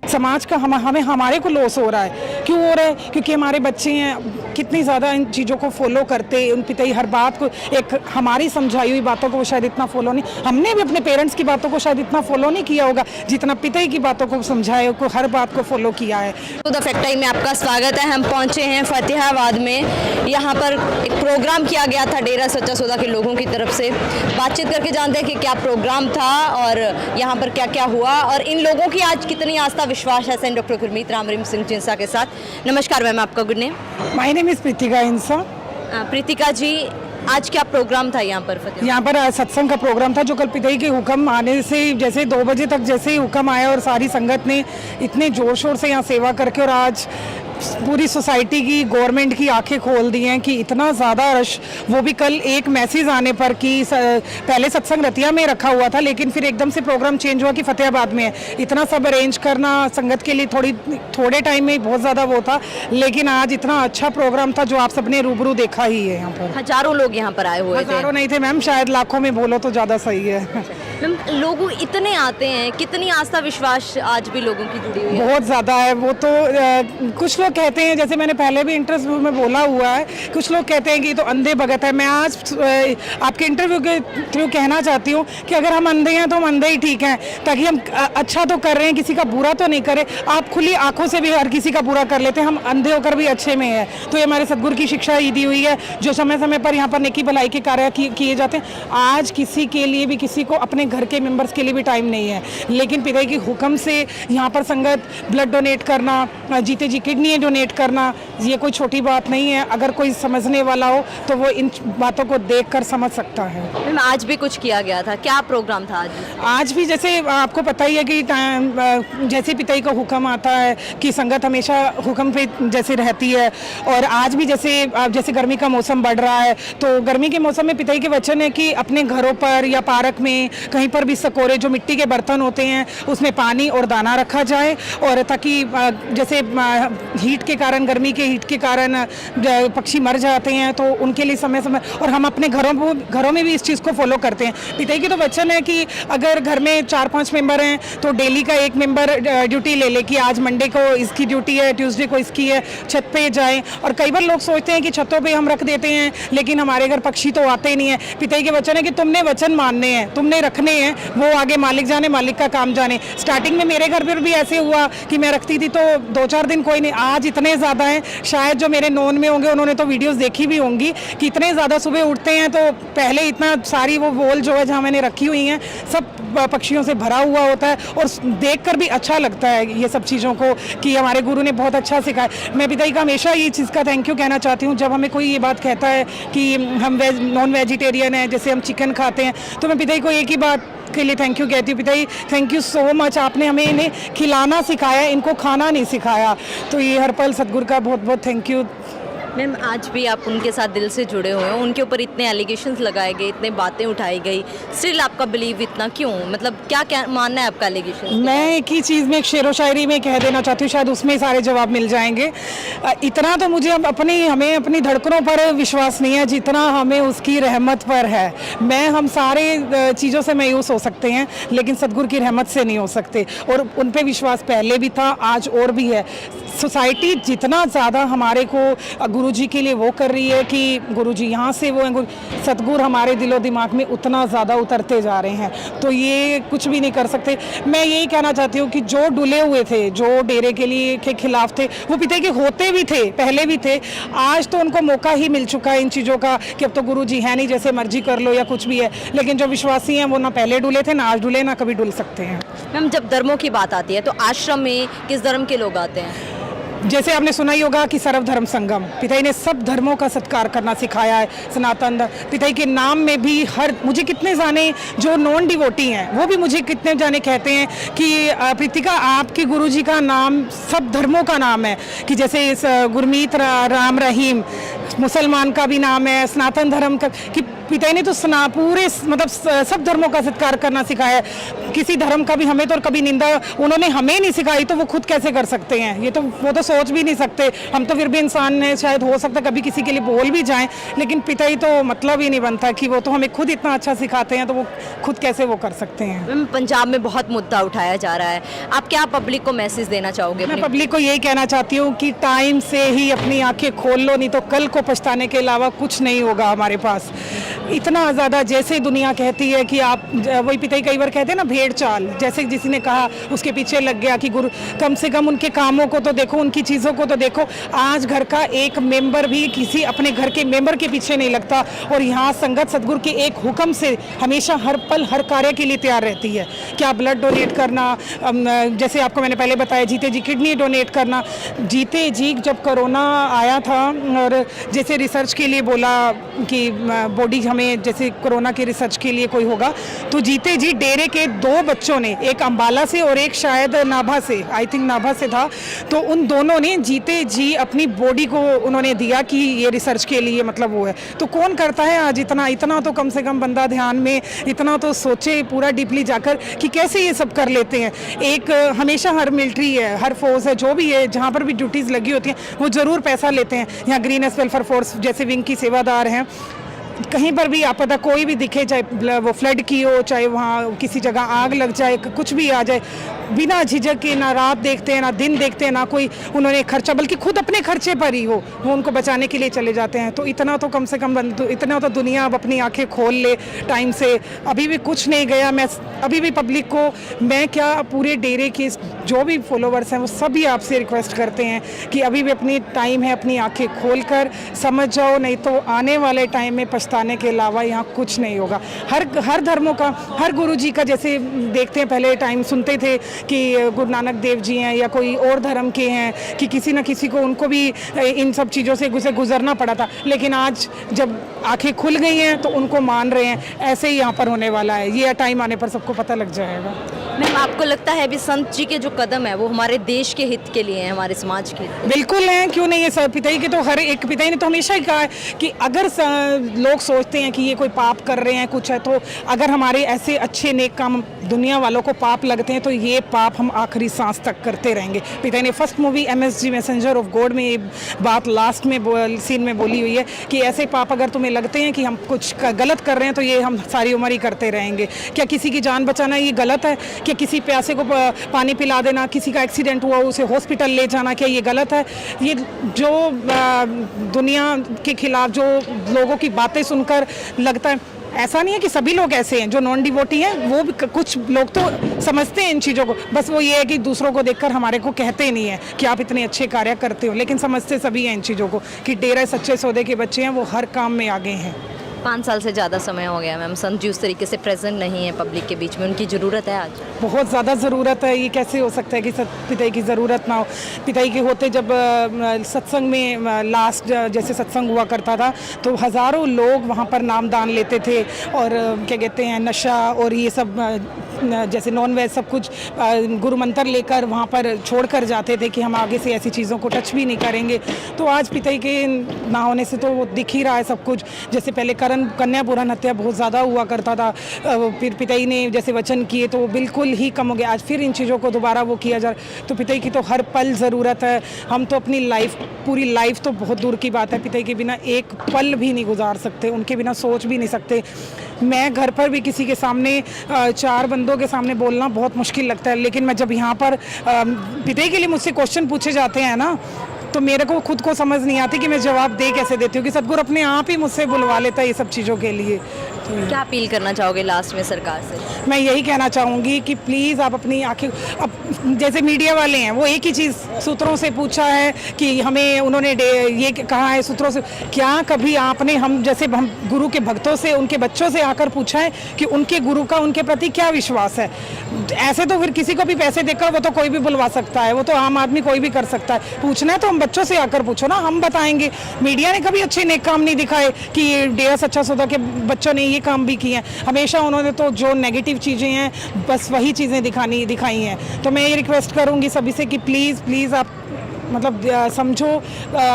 समाज का हमें हमारे को लॉस हो रहा है। क्यों हो रहा है? क्योंकि हमारे बच्चे हैं कितनी ज़्यादा इन चीज़ों को फॉलो करते, उन पिता हर बात को, एक हमारी समझाई हुई बातों को शायद इतना फॉलो नहीं, हमने भी अपने पेरेंट्स की बातों को शायद इतना फॉलो नहीं किया होगा जितना पिता की बातों को समझाए, को हर बात को फॉलो किया है। तो द फैक्ट टाइम में आपका स्वागत है। हम पहुंचे हैं फतेहाबाद में। यहाँ पर एक प्रोग्राम किया गया था डेरा सच्चा सौदा के लोगों की तरफ से। बातचीत करके जानते हैं कि क्या प्रोग्राम था और यहाँ पर क्या क्या हुआ और इन लोगों की आज कितनी आस्था विश्वास है। सेंट डॉक्टर गुरमीत राम रहीम सिंह जिंसा के साथ। नमस्कार मैम, आपका good name? My name is Pritika Insan. Pritika ji, आज क्या प्रोग्राम था यहाँ पर? यहाँ पर सत्संग का प्रोग्राम था जो कल पिताई के हुक्म आने से जैसे 2 बजे तक जैसे ही हुक्म आया और सारी संगत ने इतने जोर शोर से यहाँ सेवा करके और आज पूरी सोसाइटी की, गवर्नमेंट की आंखें खोल दी हैं कि इतना ज़्यादा रश, वो भी कल एक मैसेज आने पर कि पहले सत्संग रतिया में रखा हुआ था लेकिन फिर एकदम से प्रोग्राम चेंज हुआ कि फतेहाबाद में है। इतना सब अरेंज करना संगत के लिए थोड़े टाइम में बहुत ज़्यादा वो था, लेकिन आज इतना अच्छा प्रोग्राम था जो आप सबने रूबरू देखा ही है। यहाँ पर हजारों लोग यहाँ पर आए हुए थे। हजारों नहीं थे मैम, शायद लाखों में बोलो तो ज़्यादा सही है। मैम, लोग इतने आते हैं, कितनी आस्था विश्वास आज भी लोगों की जुड़ी हुई है? बहुत ज़्यादा है। वो तो कुछ लोग कहते हैं, जैसे मैंने पहले भी इंटरव्यू में बोला हुआ है, कुछ लोग कहते हैं कि ये तो अंधे भगत है। मैं आज आपके इंटरव्यू के थ्रू कहना चाहती हूँ कि अगर हम अंधे हैं तो हम अंधे ही ठीक हैं, ताकि हम अच्छा तो कर रहे हैं, किसी का बुरा तो नहीं करें। आप खुली आंखों से भी हर किसी का बुरा कर लेते हैं, हम अंधे होकर भी अच्छे में है। तो ये हमारे सदगुरु की शिक्षा ही दी हुई है जो समय समय पर यहाँ पर नेकी भलाई के कार्य किए जाते हैं। आज किसी के लिए भी, किसी को अपने घर के मेंबर्स के लिए भी टाइम नहीं है, लेकिन पिता के हुक्म से यहाँ पर संगत ब्लड डोनेट करना, जीते जी किडनी डोनेट करना, ये कोई छोटी बात नहीं है। अगर कोई समझने वाला हो तो वो इन बातों को देखकर समझ सकता है। मैम, आज भी कुछ किया गया था, क्या प्रोग्राम था आज? आज भी जैसे आपको पता ही है कि जैसे पिताई का हुक्म आता है कि संगत हमेशा हुक्म पे जैसे रहती है, और आज भी जैसे गर्मी का मौसम बढ़ रहा है तो गर्मी के मौसम में पिताई के वचन है कि अपने घरों पर या पार्क में कहीं पर भी सकोरे, जो मिट्टी के बर्तन होते हैं, उसमें पानी और दाना रखा जाए, और ताकि जैसे हीट के कारण, गर्मी के हीट के कारण पक्षी मर जाते हैं तो उनके लिए समय समय, और हम अपने घरों में भी इस चीज़ को फॉलो करते हैं। पिताई की तो वचन है कि अगर घर में 4-5 मेंबर हैं तो डेली का एक मेंबर ड्यूटी ले ले कि आज मंडे को इसकी ड्यूटी है, ट्यूसडे को इसकी है, छत पे जाएं। और कई बार लोग सोचते हैं कि छतों पे हम रख देते हैं लेकिन हमारे घर पक्षी तो आते ही नहीं है। पिताई के वचन है कि तुमने वचन मानने हैं, तुमने रखने हैं, वो आगे मालिक जाने, मालिक का काम जाने। स्टार्टिंग में मेरे घर पर भी ऐसे हुआ कि मैं रखती थी तो 2-4 दिन कोई नहीं, आज इतने ज़्यादा हैं, शायद जो मेरे नोन में होंगे उन्होंने तो वीडियोस देखी भी होंगी कि इतने ज़्यादा सुबह उठते हैं तो पहले इतना सारी वो वॉल जो है जहाँ मैंने रखी हुई हैं सब पक्षियों से भरा हुआ होता है, और देखकर भी अच्छा लगता है ये सब चीज़ों को कि हमारे गुरु ने बहुत अच्छा सिखाया। मैं पिताई का हमेशा ये चीज़ का थैंक यू कहना चाहती हूँ। जब हमें कोई ये बात कहता है कि हम नॉन वेजिटेरियन हैं, जैसे हम चिकन खाते हैं, तो मैं पिताई को एक ही बात के लिए थैंक यू कहती हूँ, पिताई थैंक यू सो मच, आपने हमें इन्हें खिलाना सिखाया, इनको खाना नहीं सिखाया। तो ये हर पल सदगुरु का बहुत बहुत थैंक यू। मैम, आज भी आप उनके साथ दिल से जुड़े हुए हैं, उनके ऊपर इतने एलिगेशंस लगाए गए, इतने बातें उठाई गई, स्टिल आपका बिलीव इतना क्यों? मतलब क्या मानना है आपका एलिगेशन? मैं एक ही चीज़ में एक शेरो शायरी में कह देना चाहती हूँ, शायद उसमें सारे जवाब मिल जाएंगे। इतना तो मुझे अब हमें अपनी धड़कनों पर विश्वास नहीं है जितना हमें उसकी रहमत पर है। हम सारे चीज़ों से मायूस हो सकते हैं लेकिन सदगुरु की रहमत से नहीं हो सकते, और उन पे विश्वास पहले भी था, आज और भी है। सोसाइटी जितना ज़्यादा हमारे को गुरुजी के लिए वो कर रही है कि गुरुजी यहाँ से वो हैं, सतगुरु हमारे दिलो दिमाग में उतना ज़्यादा उतरते जा रहे हैं, तो ये कुछ भी नहीं कर सकते। मैं यही कहना चाहती हूँ कि जो डुले हुए थे, जो डेरे के लिए के खिलाफ थे, वो पिता के होते भी थे, पहले भी थे, आज तो उनको मौका ही मिल चुका है इन चीज़ों का कि अब तो गुरुजी है नहीं, जैसे मर्जी कर लो या कुछ भी है। लेकिन जो विश्वासी हैं वो ना पहले डुले थे, ना आज डुले, ना कभी डुल सकते हैं। मैम, जब धर्मों की बात आती है तो आश्रम में किस धर्म के लोग आते हैं? जैसे आपने सुना ही होगा कि सर्वधर्म संगम, पिताई ने सब धर्मों का सत्कार करना सिखाया है। सनातन पिताई के नाम में भी मुझे कितने जाने जो नॉन डिवोटी हैं वो भी मुझे कितने जाने कहते हैं कि प्रीतिका आपके गुरुजी का नाम सब धर्मों का नाम है, कि जैसे गुरमीत राम रहीम मुसलमान का भी नाम है, सनातन धर्म का, कि पिताई ने तो पूरे मतलब सब धर्मों का सत्कार करना सिखाया है। किसी धर्म का भी हमें तो कभी निंदा उन्होंने हमें नहीं सिखाई, तो वो खुद कैसे कर सकते हैं? ये तो वो तो सोच भी नहीं सकते। हम तो फिर भी इंसान हैं, शायद हो सकता है कभी किसी के लिए बोल भी जाएं, लेकिन पिताई तो मतलब ही नहीं बनता कि वो तो हमें खुद इतना अच्छा सिखाते हैं, तो वो खुद कैसे वो कर सकते हैं। मैम, पंजाब में बहुत मुद्दा उठाया जा रहा है, आप क्या पब्लिक को मैसेज देना चाहोगे? मैं पब्लिक को यही कहना चाहती हूँ कि टाइम से ही अपनी आंखें खोल लो, नहीं तो कल को पछताने के अलावा कुछ नहीं होगा हमारे पास। इतना ज़्यादा जैसे दुनिया कहती है कि आप, वही पिताई कई बार कहते हैं ना, भेड़ चाल, जैसे किसी ने कहा उसके पीछे लग गया कि गुरु, कम से कम उनके कामों को तो देखो, उनकी चीज़ों को तो देखो। आज घर का एक मेंबर भी किसी अपने घर के मेंबर के पीछे नहीं लगता, और यहाँ संगत सदगुरु के एक हुक्म से हमेशा हर पल हर कार्य के लिए तैयार रहती है। क्या ब्लड डोनेट करना, जैसे आपको मैंने पहले बताया, जीते जी किडनी डोनेट करना। जीते जी जब कोरोना आया था और जैसे रिसर्च के लिए बोला कि बॉडी हमें जैसे कोरोना के रिसर्च के लिए कोई होगा, तो जीते जी डेरे के 2 बच्चों ने, एक अंबाला से और एक शायद नाभा से, आई थिंक नाभा से था, तो उन दोनों ने जीते जी अपनी बॉडी को उन्होंने दिया कि ये रिसर्च के लिए मतलब वो है। तो कौन करता है आज इतना? इतना तो कम से कम बंदा ध्यान में इतना तो सोचे पूरा डीपली जाकर कि कैसे ये सब कर लेते हैं। एक हमेशा हर मिलिट्री है, हर फोर्स है, जो भी है, जहाँ पर भी ड्यूटीज़ लगी होती हैं वो ज़रूर पैसा लेते हैं। यहाँ ग्रीन एस वेलफेयर फोर्स जैसे विंग की सेवादार हैं, कहीं पर भी आपदा कोई भी दिखे, चाहे वो फ्लड की हो, चाहे वहाँ किसी जगह आग लग जाए, कुछ भी आ जाए, बिना झिझक के ना रात देखते हैं ना दिन देखते हैं, ना कोई उन्होंने खर्चा, बल्कि खुद अपने खर्चे पर ही वो उनको बचाने के लिए चले जाते हैं। तो इतना तो कम से कम इतना तो दुनिया अब अपनी आंखें खोल ले टाइम से। अभी भी कुछ नहीं गया। मैं अभी भी पब्लिक को, मैं क्या, पूरे डेरे के जो भी फॉलोवर्स हैं वो सभी आपसे रिक्वेस्ट करते हैं कि अभी भी अपनी टाइम है, अपनी आंखें खोल कर समझ जाओ, नहीं तो आने वाले टाइम में पछताने के अलावा यहाँ कुछ नहीं होगा। हर धर्मों का, हर गुरु जी का, जैसे देखते हैं पहले टाइम सुनते थे कि गुरु नानक देव जी हैं या कोई और धर्म के हैं, कि किसी न किसी को उनको भी इन सब चीज़ों से गुजरना पड़ा था, लेकिन आज जब आंखें खुल गई हैं तो उनको मान रहे हैं। ऐसे ही यहाँ पर होने वाला है, ये टाइम आने पर सबको पता लग जाएगा। मैम, आपको लगता है भी संत जी के जो कदम है वो हमारे देश के हित के लिए हैं, हमारे समाज के? बिल्कुल हैं, क्यों नहीं है सर। पिताई के तो हर एक, पिताई ने तो हमेशा ही कहा है कि अगर लोग सोचते हैं कि ये कोई पाप कर रहे हैं कुछ है, तो अगर हमारे ऐसे अच्छे नेक काम दुनिया वालों को पाप लगते हैं तो ये पाप हम आखिरी सांस तक करते रहेंगे। पिताई ने first movie MSG messenger of God में ये बात लास्ट में सीन में बोली हुई है कि ऐसे पाप अगर तुम्हें लगते हैं कि हम कुछ गलत कर रहे हैं तो ये हम सारी उम्र ही करते रहेंगे। क्या किसी की जान बचाना ये गलत है? क्या किसी प्यासे को पानी पिला देना, किसी का एक्सीडेंट हुआ उसे हॉस्पिटल ले जाना, क्या ये गलत है? ये जो दुनिया के खिलाफ जो लोगों की बातें सुनकर लगता है, ऐसा नहीं है कि सभी लोग ऐसे हैं। जो नॉन डिवोटी हैं वो भी, कुछ लोग तो समझते हैं इन चीज़ों को, बस वो ये है कि दूसरों को देखकर हमारे को कहते नहीं है कि आप इतने अच्छे कार्य करते हो, लेकिन समझते सभी हैं इन चीज़ों को कि डेरा सच्चे सौदे के बच्चे हैं, वो हर काम में आगे हैं। 5 साल से ज़्यादा समय हो गया मैम, संत जी उस तरीके से प्रेजेंट नहीं है पब्लिक के बीच में, उनकी ज़रूरत है आज? बहुत ज़्यादा ज़रूरत है। ये कैसे हो सकता है कि पिताई की ज़रूरत ना हो? पिताई के होते जब सत्संग में लास्ट जैसे सत्संग हुआ करता था तो हज़ारों लोग वहाँ पर नामदान लेते थे, और क्या कहते हैं, नशा और ये सब जैसे नॉन वेज सब कुछ गुरु मंत्र लेकर वहाँ पर छोड़ कर जाते थे कि हम आगे से ऐसी चीज़ों को टच भी नहीं करेंगे। तो आज पिताई के ना होने से तो वो दिख ही रहा है सब कुछ। जैसे पहले कन्या भ्रूण हत्या बहुत ज़्यादा हुआ करता था, फिर पिताई ने जैसे वचन किए तो वो बिल्कुल ही कम हो गया। आज फिर इन चीज़ों को दोबारा वो किया जा रहा है, तो पिताई की तो हर पल ज़रूरत है। हम तो अपनी लाइफ, पूरी लाइफ तो बहुत दूर की बात है, पिताई के बिना एक पल भी नहीं गुजार सकते, उनके बिना सोच भी नहीं सकते। मैं घर पर भी किसी के सामने 4 बंदों के सामने बोलना बहुत मुश्किल लगता है, लेकिन मैं जब यहाँ पर पिताई के लिए मुझसे क्वेश्चन पूछे जाते हैं ना, तो मेरे को खुद को समझ नहीं आती कि मैं जवाब दे कैसे देती हूँ, कि सदगुरु अपने आप ही मुझसे बुलवा लेता है ये सब चीज़ों के लिए। तो क्या अपील करना चाहोगे लास्ट में सरकार से? मैं यही कहना चाहूँगी कि प्लीज़ आप अपनी आंखें, अब जैसे मीडिया वाले हैं वो एक ही चीज़ सूत्रों से पूछा है कि हमें उन्होंने ये कहा है सूत्रों से, क्या कभी आपने हम जैसे हम गुरु के भक्तों से, उनके बच्चों से आकर पूछा है कि उनके गुरु का उनके प्रति क्या विश्वास है? ऐसे तो फिर किसी को भी पैसे देकर वो तो कोई भी बुलवा सकता है, वो तो आम आदमी कोई भी कर सकता है। पूछना है तो हम बच्चों से आकर पूछो ना, हम बताएंगे। मीडिया ने कभी अच्छे नेक काम नहीं दिखाए कि डेरा सच्चा सौदा के बच्चों ने ये काम भी किए हैं, हमेशा उन्होंने तो जो नेगेटिव चीज़ें हैं बस वही चीज़ें दिखाई हैं। तो मैं ये रिक्वेस्ट करूँगी सभी से कि प्लीज़ आप मतलब समझो,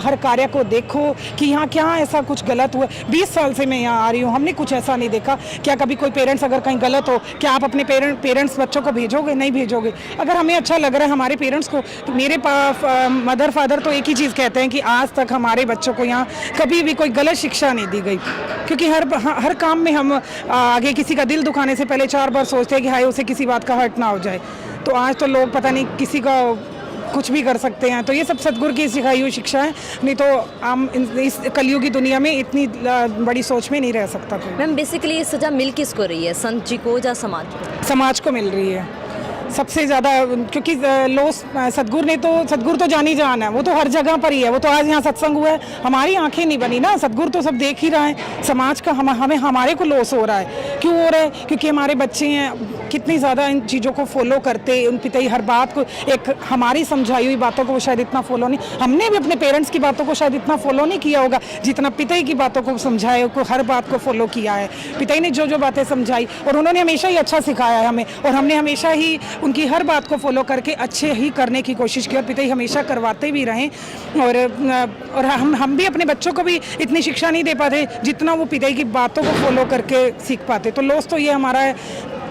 हर कार्य को देखो कि यहाँ क्या ऐसा कुछ गलत हुआ। 20 साल से मैं यहाँ आ रही हूँ, हमने कुछ ऐसा नहीं देखा। क्या कभी कोई पेरेंट्स अगर कहीं गलत हो, क्या आप अपने पेरेंट्स बच्चों को भेजोगे? नहीं भेजोगे। अगर हमें अच्छा लग रहा है हमारे पेरेंट्स को, तो मेरे मदर फादर तो एक ही चीज़ कहते हैं कि आज तक हमारे बच्चों को यहाँ कभी भी कोई गलत शिक्षा नहीं दी गई, क्योंकि हर काम में हम आगे किसी का दिल दुखाने से पहले 4 बार सोचते हैं कि हाय उसे किसी बात का हर्ट ना हो जाए। तो आज तो लोग पता नहीं किसी का कुछ भी कर सकते हैं। तो ये सब सदगुरु की सिखाई हुई शिक्षा है, नहीं तो हम इस कलयुगी दुनिया में इतनी बड़ी सोच में नहीं रह सकता कोई। मैम बेसिकली ये सजा मिल किसको रही है, संत जी को या समाज को? समाज को मिल रही है सबसे ज़्यादा, क्योंकि सदगुरु तो जानी जान है, वो तो हर जगह पर ही है। वो तो आज यहाँ सत्संग हुआ है, हमारी आंखें नहीं बनी ना, सदगुरु तो सब देख ही रहा है। समाज का हमें हमारे को लॉस हो रहा है। क्यों हो रहा है? क्योंकि हमारे बच्चे हैं कितनी ज़्यादा इन चीज़ों को फॉलो करते, उन पिताई हर बात को, एक हमारी समझाई हुई बातों को वो शायद इतना फॉलो नहीं, हमने भी अपने पेरेंट्स की बातों को शायद इतना फॉलो नहीं किया होगा जितना पिताई की बातों को समझाए, को हर बात को फॉलो किया है। पिताई ने जो जो बातें समझाई, और उन्होंने हमेशा ही अच्छा सिखाया है हमें, और हमने हमेशा ही उनकी हर बात को फॉलो करके अच्छे ही करने की कोशिश की, और पिताई हमेशा करवाते भी रहें। और हम भी अपने बच्चों को भी इतनी शिक्षा नहीं दे पाते जितना वो पिताई की बातों को फॉलो करके सीख पाते। तो लॉस तो ये हमारा है,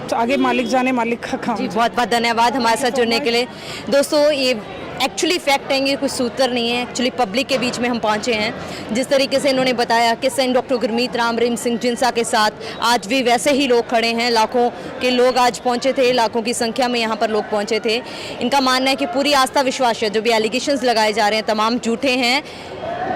तो आगे मालिक जाने, मालिक का काम। जी बहुत बहुत धन्यवाद हमारे साथ जुड़ने के लिए। दोस्तों ये एक्चुअली फैक्ट है, ये कुछ सूत्र नहीं है, एक्चुअली पब्लिक के बीच में हम पहुंचे हैं। जिस तरीके से इन्होंने बताया कि सेंट डॉक्टर गुरमीत राम रहीम सिंह जिंसा के साथ आज भी वैसे ही लोग खड़े हैं, लाखों के लोग आज पहुंचे थे, लाखों की संख्या में यहाँ पर लोग पहुंचे थे। इनका मानना है कि पूरी आस्था विश्वास है, जो भी एलिगेशंस लगाए जा रहे हैं तमाम झूठे हैं।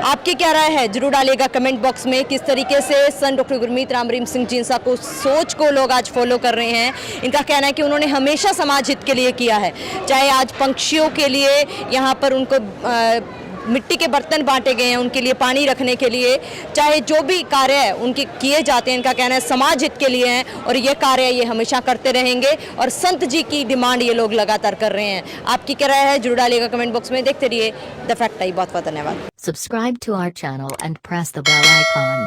आपकी क्या राय है जरूर डालिएगा कमेंट बॉक्स में, किस तरीके से संत डॉक्टर गुरमीत राम रहीम सिंह जिंसा को सोच को लोग आज फॉलो कर रहे हैं। इनका कहना है कि उन्होंने हमेशा समाज हित के लिए किया है, चाहे आज पंक्षियों के लिए यहाँ पर उनको मिट्टी के बर्तन बांटे गए हैं, उनके लिए पानी रखने के लिए, चाहे जो भी कार्य है उनके किए जाते हैं, इनका कहना है समाज हित के लिए हैं, और ये कार्य ये हमेशा करते रहेंगे, और संत जी की डिमांड ये लोग लगातार कर रहे हैं। आपकी क्या राय है जरूर डालिएगा कमेंट बॉक्स में। देखते रहिए द फैक्ट आई। बहुत बहुत धन्यवाद। Subscribe to our channel and press the bell icon.